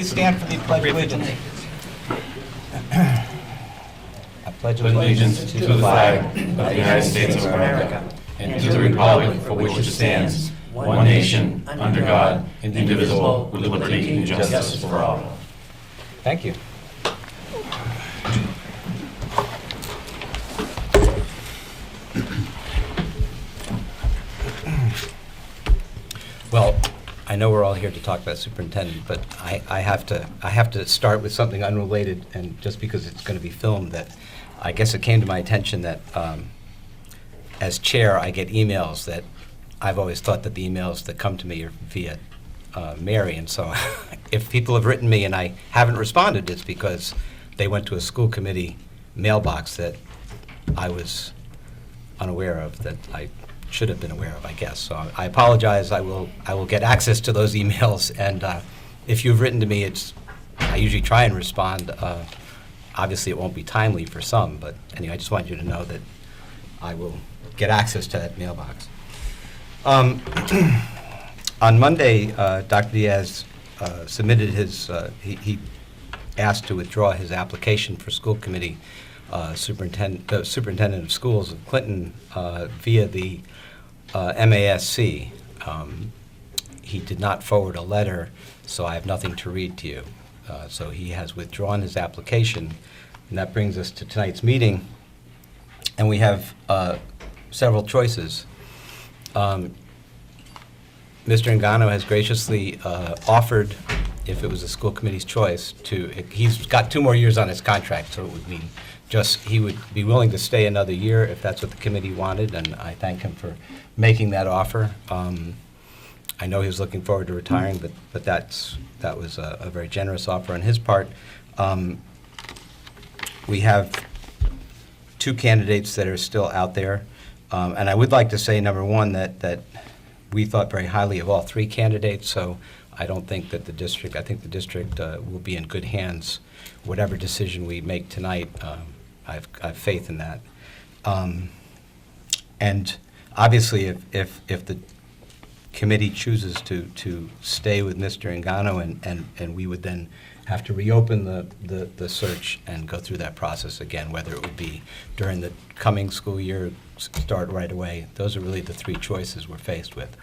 please stand for the Pledge of Allegiance? I pledge allegiance to the flag of the United States of America and to the republic for which it stands, one nation, under God, indivisible, with liberty and justice for all. Thank you. Well, I know we're all here to talk about superintendent, but I have to start with something unrelated, and just because it's going to be filmed, that I guess it came to my attention that as chair, I get emails that I've always thought that the emails that come to me are via Mary, and so if people have written me and I haven't responded, it's because they went to a school committee mailbox that I was unaware of, that I should have been aware of, I guess. So I apologize. I will get access to those emails, and if you've written to me, I usually try and respond. Obviously, it won't be timely for some, but anyway, I just want you to know that I will get access to that mailbox. On Monday, Dr. Diaz submitted his, he asked to withdraw his application for school committee superintendent of schools of Clinton via the MASC. He did not forward a letter, so I have nothing to read to you. So he has withdrawn his application, and that brings us to tonight's meeting. And we have several choices. Mr. Engano has graciously offered, if it was the school committee's choice, he's got 2 more years on his contract, so it would mean he would be willing to stay another year if that's what the committee wanted, and I thank him for making that offer. I know he was looking forward to retiring, but that was a very generous offer on his part. We have 2 candidates that are still out there, and I would like to say, number one, that we thought very highly of all 3 candidates, so I don't think that I think the district will be in good hands. Whatever decision we make tonight, I have faith in that. And obviously, if the committee chooses to stay with Mr. Engano, and we would then have to reopen the search and go through that process again, whether it would be during the coming school year, start right away. Those are really the 3 choices we're faced with.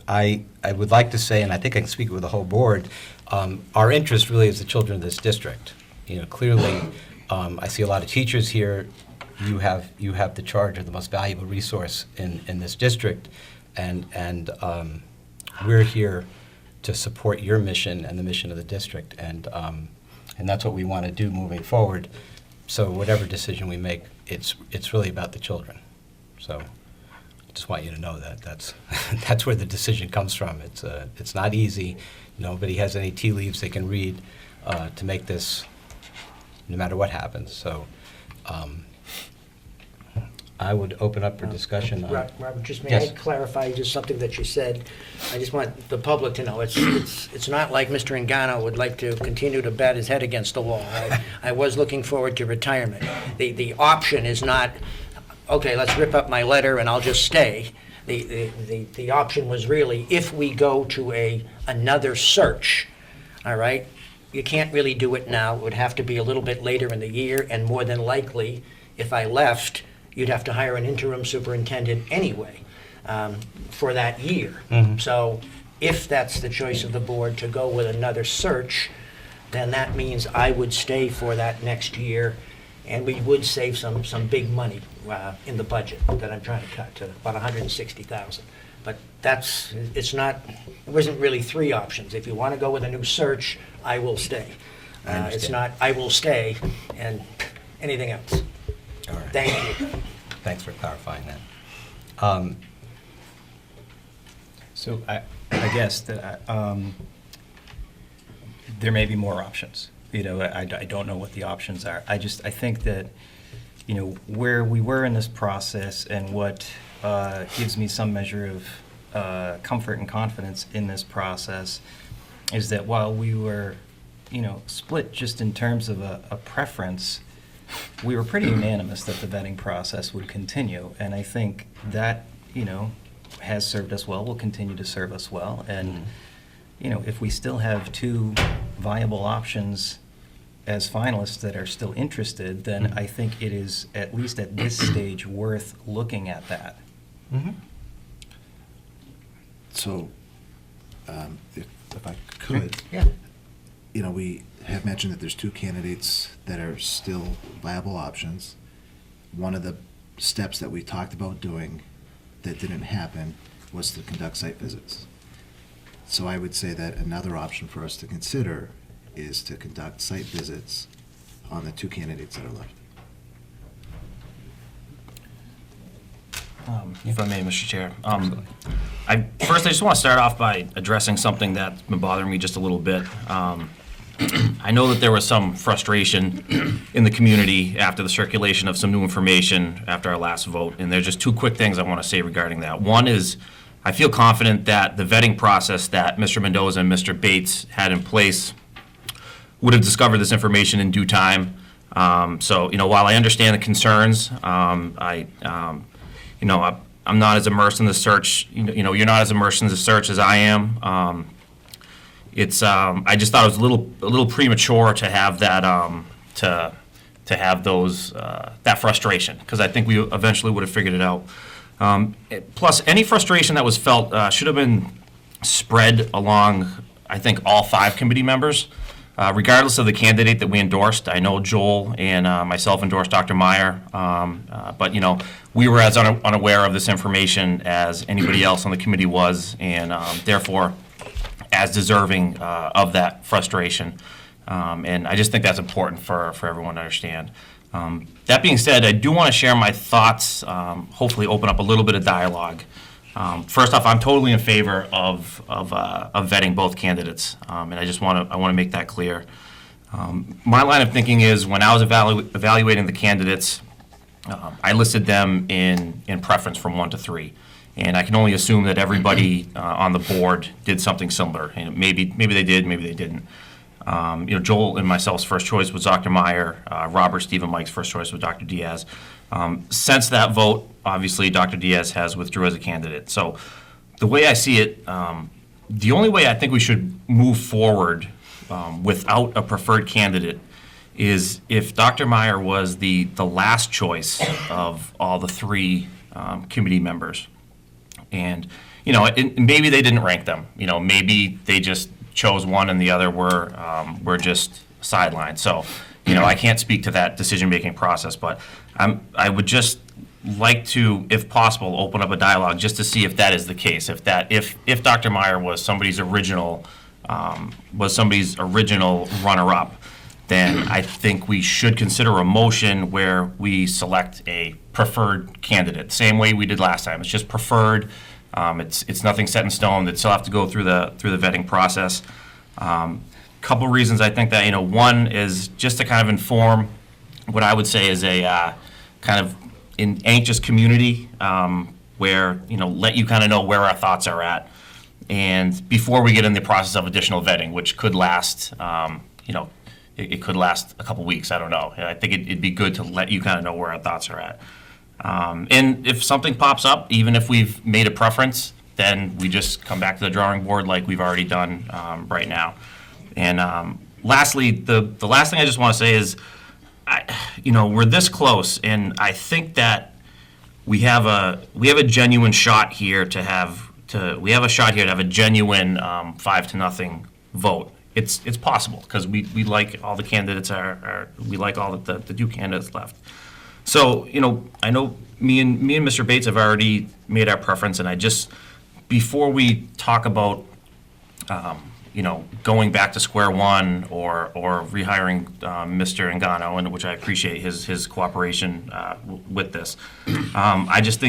I would like to say, and I think I can speak with the whole board, our interest really is the children of this district. Clearly, I see a lot of teachers here. You have the charge of the most valuable resource in this district, and we're here to support your mission and the mission of the district, and that's what we want to do moving forward. So whatever decision we make, it's really about the children. So I just want you to know that's where the decision comes from. It's not easy. Nobody has any tea leaves they can read to make this, no matter what happens. So I would open up for discussion. Robert, just may Yes. I clarify just something that you said? I just want the public to know, it's not like Mr. Engano would like to continue to bat his head against the wall. I was looking forward to retirement. The option is not, okay, let's rip up my letter and I'll just stay. The option was really, if we go to another search, all right, you can't really do it now. It would have to be a little bit later in the year, and more than likely, if I left, you'd have to hire an interim superintendent anyway for that year. Mm-hmm. So if that's the choice of the board to go with another search, then that means I would stay for that next year, and we would save some big money in the budget that I'm trying to cut to about $160,000. But it wasn't really 3 options. If you want to go with a new search, I will stay. It's not, I will stay and anything else. All right. Thank you. Thanks for clarifying that. So I guess that there may be more options. I don't know what the options are. I think that, where we were in this process and what gives me some measure of comfort and confidence in this process is that while we were, split just in terms of a preference, we were pretty unanimous that the vetting process would continue. And I think that, has served us well, will continue to serve us well. And, you know, if we still have two viable options as finalists that are still interested, then I think it is, at least at this stage, worth looking at that. So, if I could, Yeah. you know, we have mentioned that there's two candidates that are still viable options. One of the steps that we talked about doing that didn't happen was to conduct site visits. So I would say that another option for us to consider is to conduct site visits on the two candidates that are left. If I may, Mr. Chair. Absolutely. I just want to start off by addressing something that's been bothering me just a little bit. I know that there was some frustration in the community after the circulation of some new information after our last vote, and there's just two quick things I want to say regarding that. One is, I feel confident that the vetting process that Mr. Mendoza and Mr. Bates had in place would have discovered this information in due time. So, you know, while I understand the concerns, I'm not as immersed in the search. You know, you're not as immersed in the search as I am. I just thought it was a little premature to have that to have those that frustration, because I think we eventually would have figured it out. Plus, any frustration that was felt should have been spread along, I think, all 5 committee members. Regardless of the candidate that we endorsed. I know Joel and myself endorsed Dr. Meyer, but, you know, we were as unaware of this information as anybody else on the committee was, and therefore as deserving of that frustration. And I just think that's important for everyone to understand. That being said, I do want to share my thoughts, hopefully open up a little bit of dialogue. First off, I'm totally in favor of vetting both candidates, and I want to make that clear. My line of thinking is, when I was evaluating the candidates, I listed them in preference from 1 to 3, and I can only assume that everybody on the board did something similar. And maybe they did, maybe they didn't. You know, Joel and myself's first choice was Dr. Meyer. Robert, Steve, and Mike's first choice was Dr. Diaz. Since that vote, obviously, Dr. Diaz has withdrew as a candidate. So the way I see it, the only way I think we should move forward without a preferred candidate is if Dr. Meyer was the last choice of all the 3 committee members. And, you know, maybe they didn't rank them. You know, maybe they just chose one and the other were just sidelined. So, you know, I can't speak to that decision-making process, but I would just like to, if possible, open up a dialogue just to see if that is the case. If Dr. Meyer was somebody's original runner-up, then I think we should consider a motion where we select a preferred candidate, same way we did last time. It's just preferred. It's nothing set in stone. That still have to go through the vetting process. Couple reasons I think that, you know, one is just to kind of inform what I would say is a kind of an anxious community, where, you know, let you kind of know where our thoughts are at, and before we get in the process of additional vetting, which could last, you know, it could last a couple weeks. I don't know. I think it'd be good to let you kind of know where our thoughts are at. And if something pops up, even if we've made a preference, then we just come back to the drawing board like we've already done right now. And lastly, the last thing I just want to say is, you know, we're this close, and I think that we have a genuine shot here to have a genuine 5-0 vote. It's possible, because we like all the candidates we like all the 2 candidates left. So, you know, I know me and Mr. Bates have already made our preference, and I just, before we talk about you know, going back to square one or rehiring Mr. Engano, and which I appreciate his cooperation with this. I just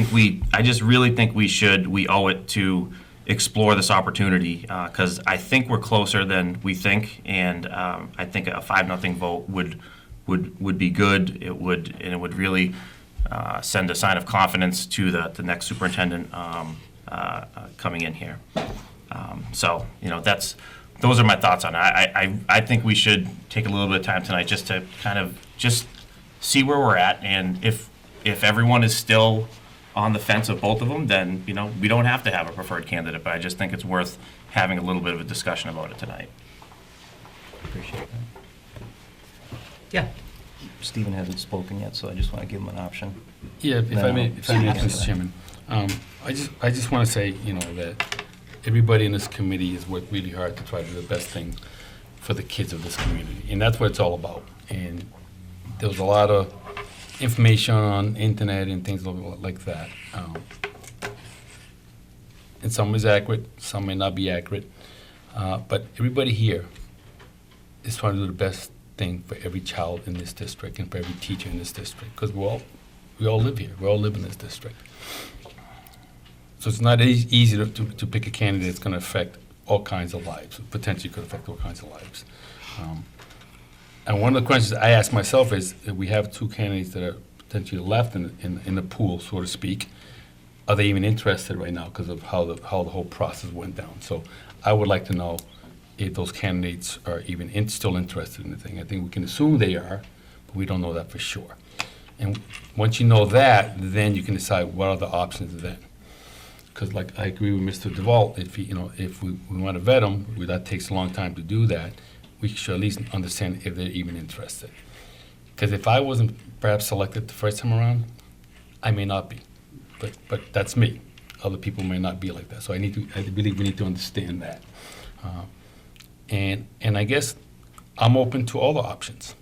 really think we owe it to explore this opportunity, because I think we're closer than we think, and I think a 5-0 vote would be good. It would really send a sign of confidence to the next superintendent coming in here. So, you know, those are my thoughts on it. I think we should take a little bit of time tonight just to kind of just see where we're at, and if everyone is still on the fence of both of them, then, you know, we don't have to have a preferred candidate, but I just think it's worth having a little bit of a discussion about it tonight. Appreciate that. Yeah. Stephen hasn't spoken yet, so I just want to give him an option. Yeah, if I may, Mr. Chairman. I just want to say, that everybody in this committee has worked really hard to try to do the best thing for the kids of this community, and that's what it's all about. And there was a lot of information on internet and things like that. And some is accurate, some may not be accurate, but everybody here is trying to do the best thing for every child in this district and for every teacher in this district, because we all live here, we all live in this district. So it's not easy to pick a candidate that's going to affect all kinds of lives, potentially could affect all kinds of lives. And one of the questions I ask myself is, if we have two candidates that are potentially left in the pool, so to speak, are they even interested right now because of how the whole process went down? So I would like to know if those candidates are even still interested in the thing. I think we can assume they are, but we don't know that for sure. And once you know that, then you can decide what are the options then. Because, like, I agree with Mr. DeVault, if we want to vet them, that takes a long time to do that, we should at least understand if they're even interested. Because if I wasn't perhaps selected the first time around, I may not be. But that's me. Other people may not be like that. So I believe we need to understand that. And I guess I'm open to all the options.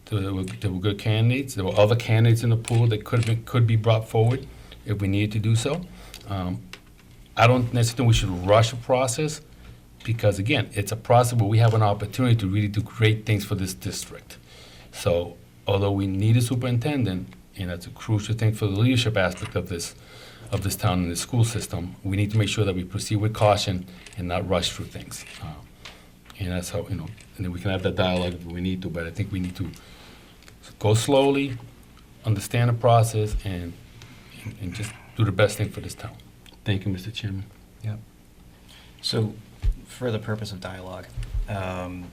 There were good candidates. There were other candidates in the pool that could be brought forward if we needed to do so. I don't necessarily think we should rush a process because, again, it's a process where we have an opportunity to really do great things for this district. So although we need a superintendent, and that's a crucial thing for the leadership aspect of this town and the school system, we need to make sure that we proceed with caution and not rush through things. And that's how, and then we can have that dialogue if we need to, but I think we need to go slowly, understand the process, and just do the best thing for this town. Thank you, Mr. Chairman. Yeah. So, for the purpose of dialogue, I'm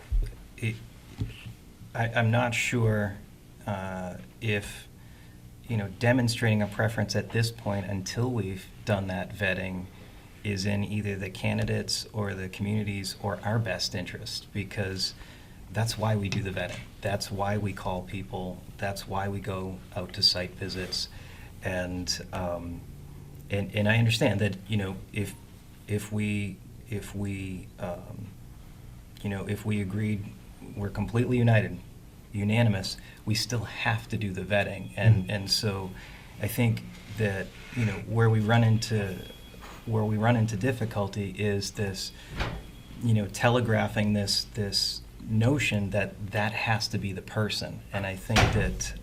not sure if, demonstrating a preference at this point until we've done that vetting is in either the candidates or the communities or our best interest, because that's why we do the vetting. That's why we call people. That's why we go out to site visits. And I understand that, if we agreed, we're completely unanimous, we still have to do the vetting. And so I think that, where we run into difficulty is this, telegraphing this notion that has to be the person. And I think that,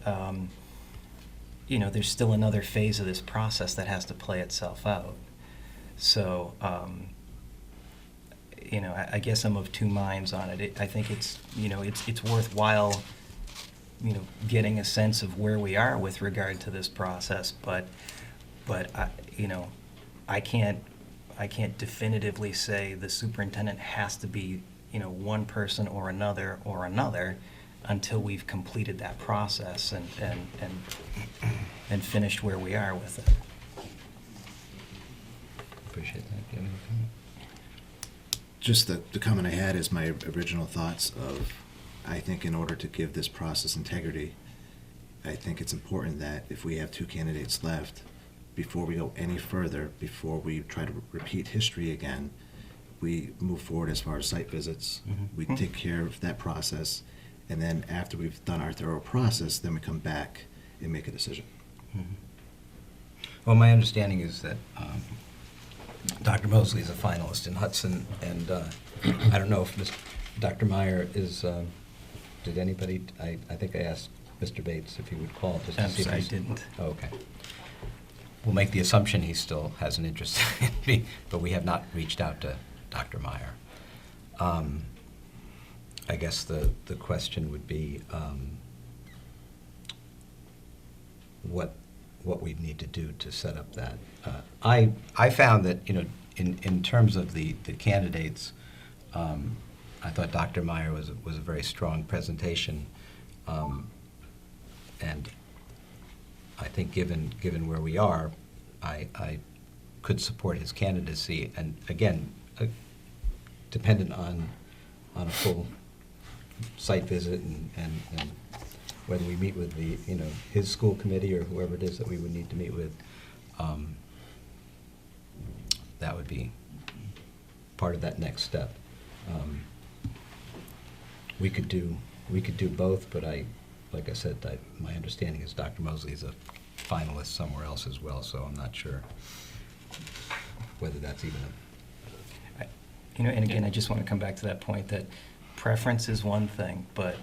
there's still another phase of this process that has to play itself out. So, I guess I'm of two minds on it. I think it's worthwhile, getting a sense of where we are with regard to this process. But I can't definitively say the superintendent has to be, one person or another until we've completed that process and finished where we are with it. Appreciate that. Do you have any comment? Just the comment I had is my original thoughts of, I think in order to give this process integrity, I think it's important that if we have two candidates left, before we go any further, before we try to repeat history again, we move forward as far as site visits. Mm-hmm. We take care of that process, and then after we've done our thorough process, then we come back and make a decision. Well, my understanding is that Dr. Mosley is a finalist in Hudson, and I don't know if Dr. Meyer is, did anybody, I think I asked Mr. Bates if he would call just to see if I he's... didn't. Oh, okay. We'll make the assumption he still has an interest in me, but we have not reached out to Dr. Meyer. I guess the question would be what we'd need to do to set up that. I found that, in terms of the candidates, I thought Dr. Meyer was a very strong presentation, and I think given where we are, I could support his candidacy. And again, dependent on a full site visit and whether we meet with the, his school committee or whoever it is that we would need to meet with, that would be part of that next step. We could do both, but like I said, my understanding is Dr. Mosley is a finalist somewhere else as well, so I'm not sure whether that's even And again, I just want to come back to that point that preference is one thing, but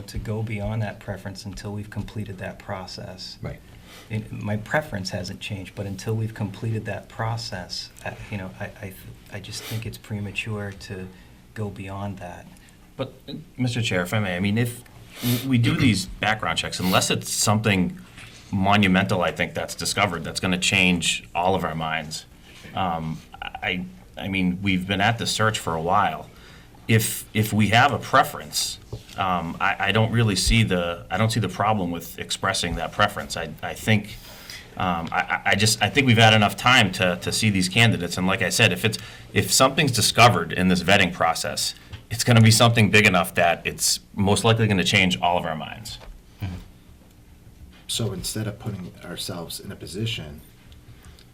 to go beyond that preference until we've completed that process. right. My preference hasn't changed, but until we've completed that process, I just think it's premature to go beyond that. But, Mr. Chair, if I may, I mean, if we do these background checks, unless it's something monumental, I think, that's discovered, that's going to change all of our minds. I mean, we've been at this search for a while. If we have a preference, I don't really see the problem with expressing that preference. I think I think we've had enough time to see these candidates, and like I said, if something's discovered in this vetting process, it's going to be something big enough that it's most likely going to change all of our minds. So instead of putting ourselves in a position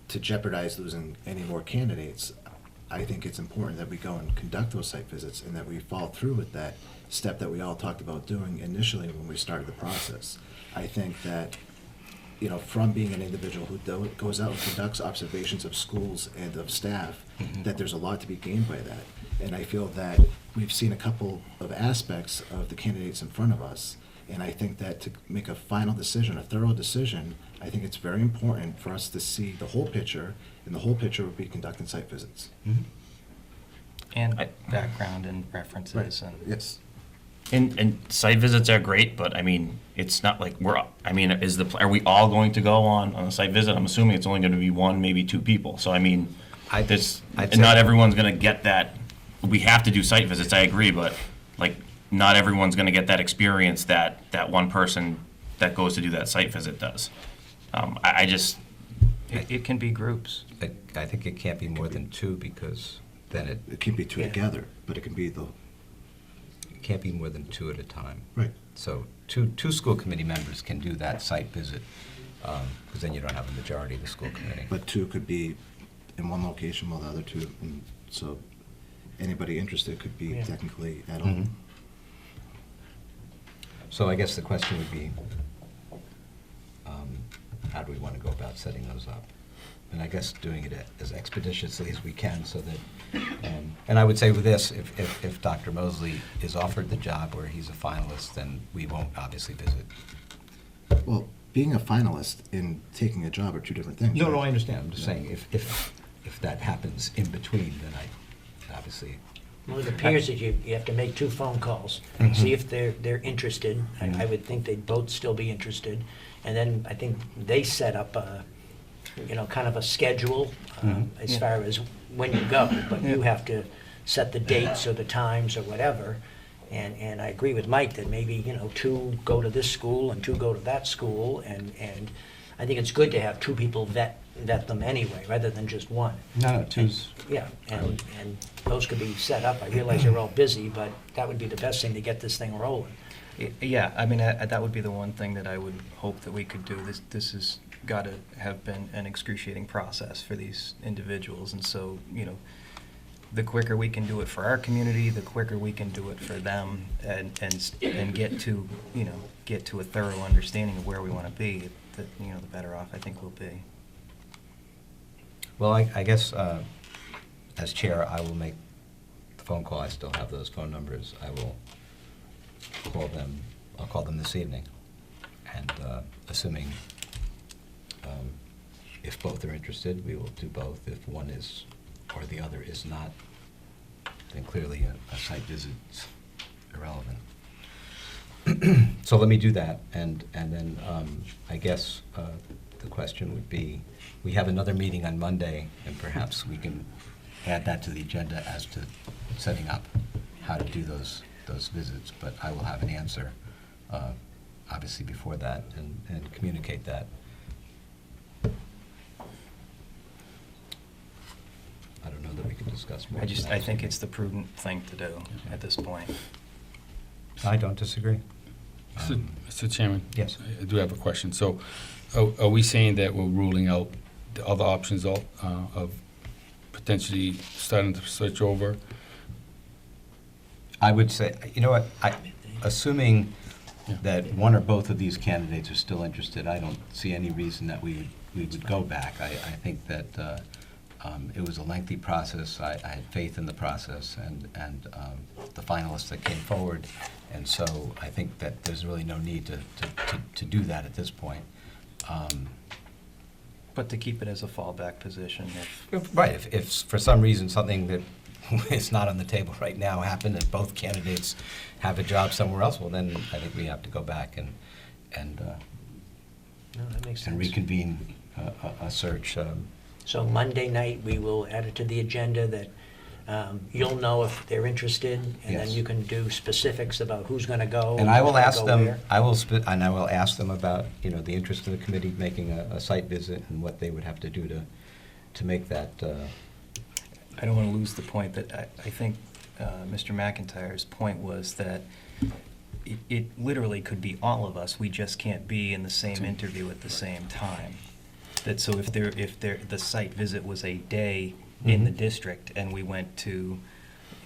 to jeopardize losing any more candidates, I think it's important that we go and conduct those site visits and that we follow through with that step that we all talked about doing initially when we started the process. I think that, from being an individual who goes out and conducts observations of schools and of staff, that there's a lot to be gained by that. And I feel that we've seen a couple of aspects of the candidates in front of us. And I think that to make a final decision, a thorough decision, I think it's very important for us to see the whole picture, and the whole picture would be conducting site visits. And background and preferences and. Yes. And site visits are great, but I mean, it's not like are we all going to go on a site visit? I'm assuming it's only going to be one, maybe two people. So I mean, I'd say- not everyone's going to get that. We have to do site visits, I agree, but like, not everyone's going to get that experience that one person that goes to do that site visit does. I just, It can be groups. I think it can't be more than two, because then It can be two Yeah. together, but it can be it can't be more than two at a time. right. So two school committee members can do that site visit, because then you don't have a majority of the school committee. But two could be in one location while the other two, and so anybody interested could be Yeah. technically at Mhm. home. So I guess the question would be, how do we want to go about setting those up? And I guess doing it as expeditiously as we can, so that, and I would say with this, if Dr. Mosley is offered the job where he's a finalist, then we won't obviously visit. Well, being a finalist and taking a job are two different things. No, right? I understand. I'm just saying, if that happens in between, then I obviously. Well, it appears that you have to make two phone calls, Mhm. see if they're interested. I Mhm. would think they'd both still be interested. And then I think they set up a, kind of a schedule Mhm. as Yeah. far as when you go. But you Yeah. have to set the dates or the times or whatever. And I agree with Mike that maybe, two go to this school and two go to that school. And I think it's good to have two people vet them anyway, rather than just one. No, two's. Yeah, and those could be set up. I realize you're all busy, but that would be the best thing to get this thing rolling. Yeah, I mean, that would be the one thing that I would hope that we could do. This has got to have been an excruciating process for these individuals, and so, the quicker we can do it for our community, the quicker we can do it for them, and get to a thorough understanding of where we want to be, the better off I think we'll be. Well, I guess, as chair, I will make the phone call. I still have those phone numbers. I will call them. I'll call them this evening. And assuming if both are interested, we will do both. If one is or the other is not, then clearly a site visit's irrelevant. So let me do that, and then I guess the question would be, we have another meeting on Monday, and perhaps we can add that to the agenda as to setting up how to do those visits, but I will have an answer, obviously, before that, and communicate that. I don't know that we can just discuss more. I think it's the prudent thing to do at this point. I don't disagree. Mr. Chairman? Yes. I do have a question. So are we saying that we're ruling out the other options of potentially starting to switch over? I would say, you know what, assuming Yeah. that one or both of these candidates are still interested, I don't see any reason that we would go back. I think that it was a lengthy process. I had faith in the process and the finalists that came forward. And so I think that there's really no need to do that at this point. But to keep it as a fallback position if. Right, if for some reason something that is not on the table right now happened and both candidates have a job somewhere else, well, then I think we have to go back and No, that makes and sense. reconvene a search. So Monday night, we will add it to the agenda that you'll know if they're interested, and then Yes. you can do specifics about who's going to go. And I who's will gonna ask go them, where. I will ask them about, the interest of the committee making a site visit and what they would have to do to make that, I don't want to lose the point that I think Mr. McIntyre's point was that it literally could be all of us, we just can't be in the same interview at the same time. That so if the site visit was a day in the Mhm. district and we went two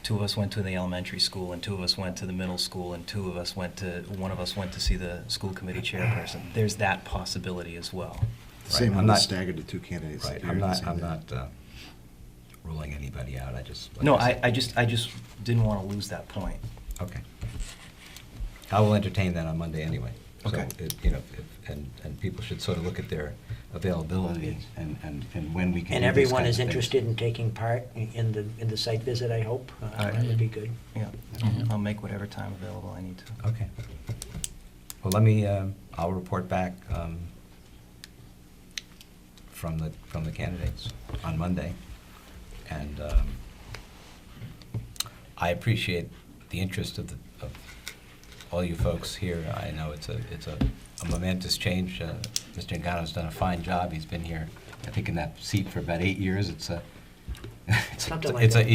of us went to the elementary school and two of us went to the middle school and one of us went to see the school committee chairperson, there's that possibility as well. Same I'm when we not- staggered the two candidates. right, here I'm at the not same day. ruling anybody out, I just. like No, said- I just didn't want to lose that point. Okay. I will entertain that on Monday anyway. So, Okay. and people should sort of look at their availability and when we can. And do these everyone kinds is of things. interested in taking part in the site visit, I hope. That would be good. Yeah, Mhm. I'll make whatever time available I need to. Okay. Well, let me, I'll report back from the candidates on Monday. And I appreciate the interest of all you folks here. I know it's a momentous change. Mr. Ngano's done a fine job. He's been here, I think, in that seat for about 8 years. Something like that.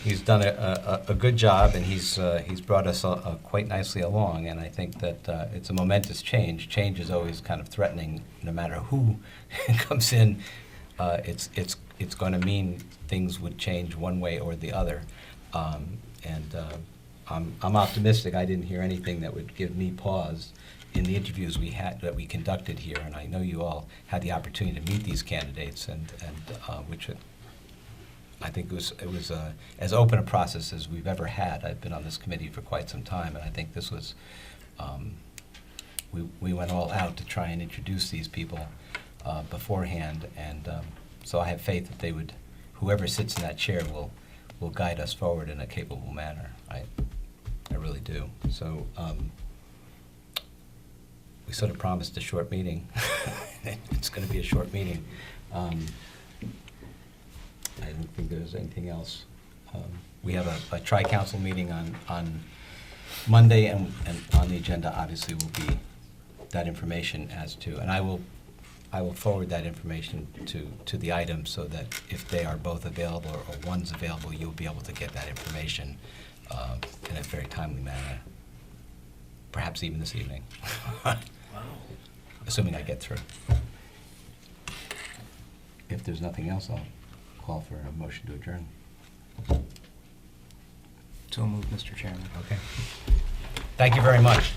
He's done a good job, and he's brought us quite nicely along. And I think that it's a momentous change. Change is always kind of threatening, no matter who comes in. It's going to mean things would change one way or the other. I'm optimistic. I didn't hear anything that would give me pause in the interviews that we conducted here, and I know you all had the opportunity to meet these candidates, and which I think it was as open a process as we've ever had. I've been on this committee for quite some time, and I think this was we went all out to try and introduce these people beforehand, and so I have faith that whoever sits in that chair will guide us forward in a capable manner. I really do. So we sort of promised a short meeting. It's going to be a short meeting. I don't think there's anything else. We have a tri-council meeting on Monday, and on the agenda obviously will be that information and I will forward that information to the item so that if they are both available or one's available, you'll be able to get that information in a very timely manner, perhaps even this evening. Assuming I get through. If there's nothing else, I'll call for a motion to adjourn. So moved, Mr. Chairman. Okay. Thank you very much.